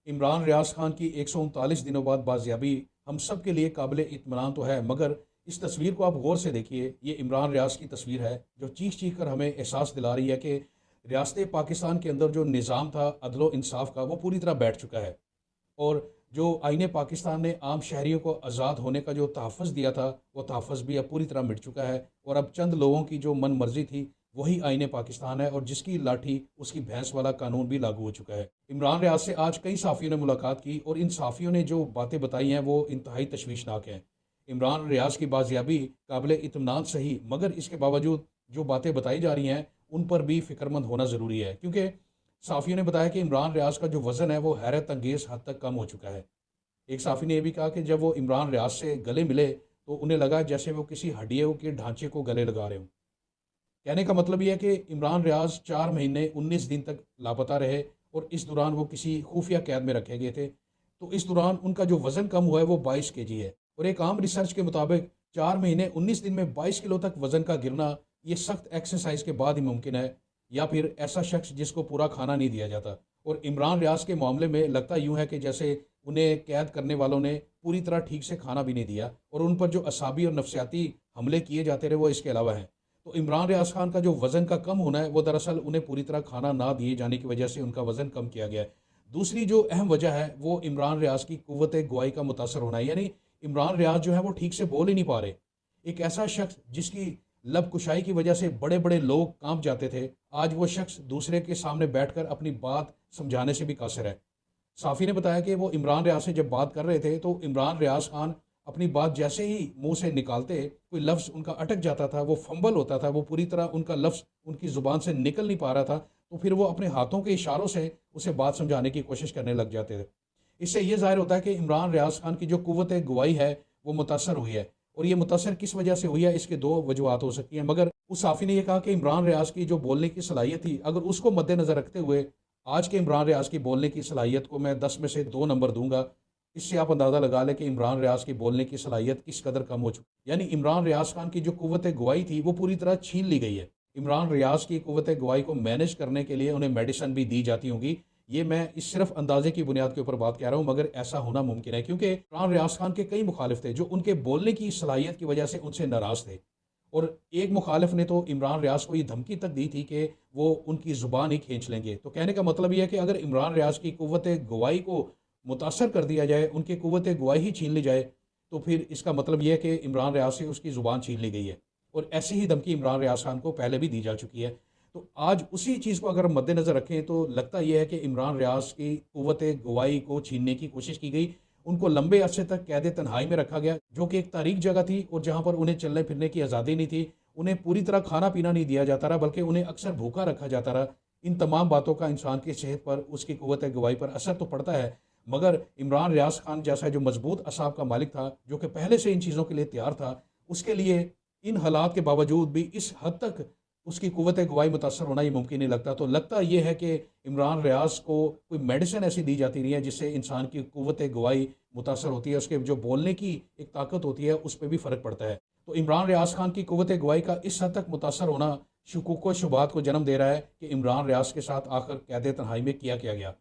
इमरान रियाज खान की 139 दिनों बाद बाजियाबी हम सब के लिए काबिल इत्मीनान तो है, मगर इस तस्वीर को आप गौर से देखिए। ये इमरान रियाज की तस्वीर है जो चीख चीख कर हमें एहसास दिला रही है कि रियासत पाकिस्तान के अंदर जो निज़ाम था अदलो इंसाफ का, वो पूरी तरह बैठ चुका है। और जो आईने पाकिस्तान ने आम शहरियों को आज़ाद होने का जो तहफ़्फ़ुज़ दिया था, वो तहफ़्फ़ुज़ भी अब पूरी तरह मिट चुका है। और अब चंद लोगों की जो मन मर्ज़ी थी, वही आईने पाकिस्तान है, और जिसकी लाठी उसकी भैंस वाला कानून भी लागू हो चुका है। इमरान रियाज से आज कई सहाफ़ियों ने मुलाकात की, और इन सहाफ़ियों ने जो बातें बताई हैं वो इंतहाई तशवीशनाक हैं। इमरान रियाज की बाजियाबी काबिल इत्मीनान सही, मगर इसके बावजूद जो बातें बताई जा रही हैं उन पर भी फ़िक्रमंद होना ज़रूरी है, क्योंकि साफ़ियों ने बताया कि इमरान रियाज का जो वज़न है वो हैरत अंगेज़ हद तक कम हो चुका है। एक साफ़ी ने ये भी कहा कि जब वो इमरान रियाज से गले मिले तो उन्हें लगा जैसे वो किसी हड्डियों के ढांचे को गले लगा रहे हों। कहने का मतलब ये है कि इमरान रियाज 4 महीने 19 दिन तक लापता रहे, और इस दौरान वो किसी खुफिया कैद में रखे गए थे। तो इस दौरान उनका जो वज़न कम हुआ है वो 22 केजी है, और एक आम रिसर्च के मुताबिक 4 महीने 19 दिन में 22 किलो तक वज़न का गिरना ये सख्त एक्सरसाइज के बाद ही मुमकिन है, या फिर ऐसा शख्स जिसको पूरा खाना नहीं दिया जाता। और इमरान रियाज के मामले में लगता यूँ है कि जैसे उन्हें कैद करने वालों ने पूरी तरह ठीक से खाना भी नहीं दिया, और उन पर जो असाबी और नफसियाती हमले किए जाते रहे वो इसके अलावा हैं। तो इमरान रियाज खान का जो वज़न का कम होना है वो दरअसल उन्हें पूरी तरह खाना ना दिए जाने की वजह से उनका वज़न कम किया गया है। दूसरी जो अहम वजह है वो इमरान रियाज की कुव्वत गवाही का मुतासर होना है, यानी इमरान रियाज जो है वो ठीक से बोल ही नहीं पा रहे। एक ऐसा शख्स जिसकी लब कुशाई की वजह से बड़े बड़े लोग कांप जाते थे, आज वो शख्स दूसरे के सामने बैठकर अपनी बात समझाने से भी कासिर है। साफ़ी ने बताया कि वो इमरान रियाज से जब बात कर रहे थे तो इमरान रियाज खान अपनी बात जैसे ही मुंह से निकालते, कोई लफ्ज़ उनका अटक जाता था, वो फंबल होता था, वो पूरी तरह उनका लफ्ज़ उनकी ज़ुबान से निकल नहीं पा रहा था, तो फिर वो अपने हाथों के इशारों से उसे बात समझाने की कोशिश करने लग जाते थे। इससे ये ज़ाहिर होता है कि इमरान रियाज खान की जो कुव्वत गवाही है वो मुतासर हुई है, और ये मुतासर किस वजह से हुई है, इसके दो वजूहत हो सकती हैं। मगर उस साफ़ी ने यह कहा कि इमरान रियाज की जो बोलने की सलाहियत थी, अगर उसको मद्देनज़र रखते हुए आज के इमरान रियाज की बोलने की सलाहियत को मैं 10 में से 2 नंबर दूंगा। इससे आप अंदाज़ा लगा लें कि इमरान रियाज की बोलने की सलाहियत किस कदर कम हो चुकी, यानी इमरान रियाज खान की जो कुव्वत गवाही थी वो पूरी तरह छीन ली गई है। इमरान रियाज की कुव्वत गवाही को मैनेज करने के लिए उन्हें मेडिसिन भी दी जाती होंगी। ये मैं इस सिर्फ अंदाजे की बुनियाद के ऊपर बात कह रहा हूँ, मगर ऐसा होना मुमकिन है, क्योंकि इमरान रियाज खान के कई मुखालिफ थे जो उनके बोलने की सलाहियत की वजह से उनसे नाराज़ थे। और एक मुखालिफ ने तो इमरान रियाज को ये धमकी तक दी थी कि वो उनकी ज़ुबान ही खींच लेंगे। तो कहने का मतलब ये है कि अगर इमरान रियाज की कुव्वत गवाही को मुतासर कर दिया जाए, उनकी कुव्वत गवाही ही छीन ली जाए, तो फिर इसका मतलब ये है कि इमरान रियाज से उसकी ज़ुबान छीन ली गई है। और ऐसी ही धमकी इमरान रियाज खान को पहले भी दी जा चुकी है। तो आज उसी चीज़ को अगर मद्देनज़र रखें तो लगता यह है कि इमरान रियाज की कुव्वत गवाही को छीनने की कोशिश की गई। उनको लंबे अरसे तक कैद तन्हाई में रखा गया, जो कि एक तारीख जगह थी और जहाँ पर उन्हें चलने फिरने की आज़ादी नहीं थी। उन्हें पूरी तरह खाना पीना नहीं दिया जाता रहा, बल्कि उन्हें अक्सर भूखा रखा जाता रहा। इन तमाम बातों का इंसान की सेहत पर, उसकी कुव्वत गवाही पर असर तो पड़ता है, मगर इमरान रियाज खान जैसा जो मजबूत असाब का मालिक था, जो कि पहले से इन चीज़ों के लिए तैयार था, उसके लिए इन हालात के बावजूद भी इस हद तक उसकी कुव्वत गवाही मुतासर होना ही मुमकिन नहीं लगता। तो लगता ये है कि इमरान रियाज को कोई मेडिसिन ऐसी दी जाती नहीं है जिससे इंसान की कुव्वत गवाही मुतासर होती है, उसके जो बोलने की एक ताकत होती है उस पर भी फ़र्क पड़ता है। तो इमरान रियाज खान की कुव्वत गवाही का इस हद तक मुतासर होना शुकूक व शुबहात को जन्म दे रहा है कि इमरान रियाज के साथ आखिर कैद तन्हाई में किया गया।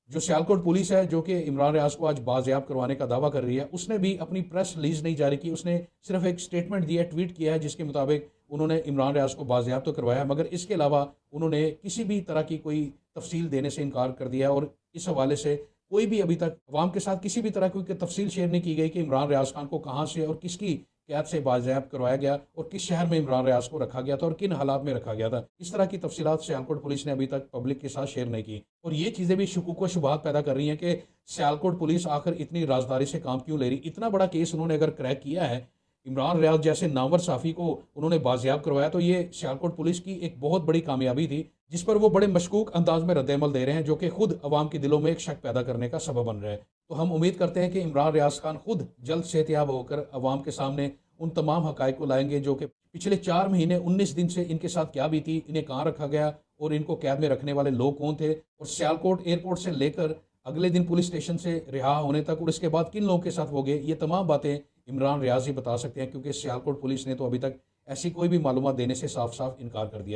जो सियालकोट पुलिस है, जो कि इमरान रियाज को आज बाजियाब करवाने का दावा कर रही है, उसने भी अपनी प्रेस रिलीज नहीं जारी की। उसने सिर्फ एक स्टेटमेंट दिया, ट्वीट किया है, जिसके मुताबिक उन्होंने इमरान रियाज को बाजियाब तो करवाया, मगर इसके अलावा उन्होंने किसी भी तरह की कोई तफसील देने से इनकार कर दिया। और इस हवाले से कोई भी अभी तक अवाम के साथ किसी भी तरह की कोई तफसील शेयर नहीं की गई कि इमरान रियाज खान को कहाँ से और किसकी कैद से बाजियाब करवाया गया, और किस शहर में इमरान रियाज को रखा गया था और किन हालात में रखा गया था। इस तरह की तफसीलात सियालकोट पुलिस ने अभी तक पब्लिक के साथ शेयर नहीं की। और ये चीज़ें भी शुकूक व शुबहात पैदा कर रही हैं कि सियालकोट पुलिस आखिर इतनी राजदारी से काम क्यों ले रही। इतना बड़ा केस उन्होंने अगर क्रैक किया है, इमरान रियाज जैसे नामवर साफ़ी को उन्होंने बाजियाब करवाया, तो ये सियालकोट पुलिस की एक बहुत बड़ी कामयाबी थी, जिस पर वो बड़े मशकूक अंदाज में रद्द-ए-अमल दे रहे हैं, जो कि खुद अवाम के दिलों में एक शक पैदा करने का सबब बन रहा है। तो हम उम्मीद करते हैं कि इमरान रियाज खान खुद जल्द सेहतियाब होकर अवाम के सामने उन तमाम हकायक को लाएंगे, जो कि पिछले 4 महीने 19 दिन से इनके साथ क्या बीती, इन्हें कहाँ रखा गया और इनको कैद में रखने वाले लोग कौन थे, और सियालकोट एयरपोर्ट से लेकर अगले दिन पुलिस स्टेशन से रिहा होने तक और इसके बाद किन लोगों के साथ हो गए, ये तमाम बातें इमरान रियाज ही बता सकते हैं, क्योंकि सियालकोट पुलिस ने तो अभी तक ऐसी कोई भी मालूमात देने से साफ साफ इनकार कर दिया।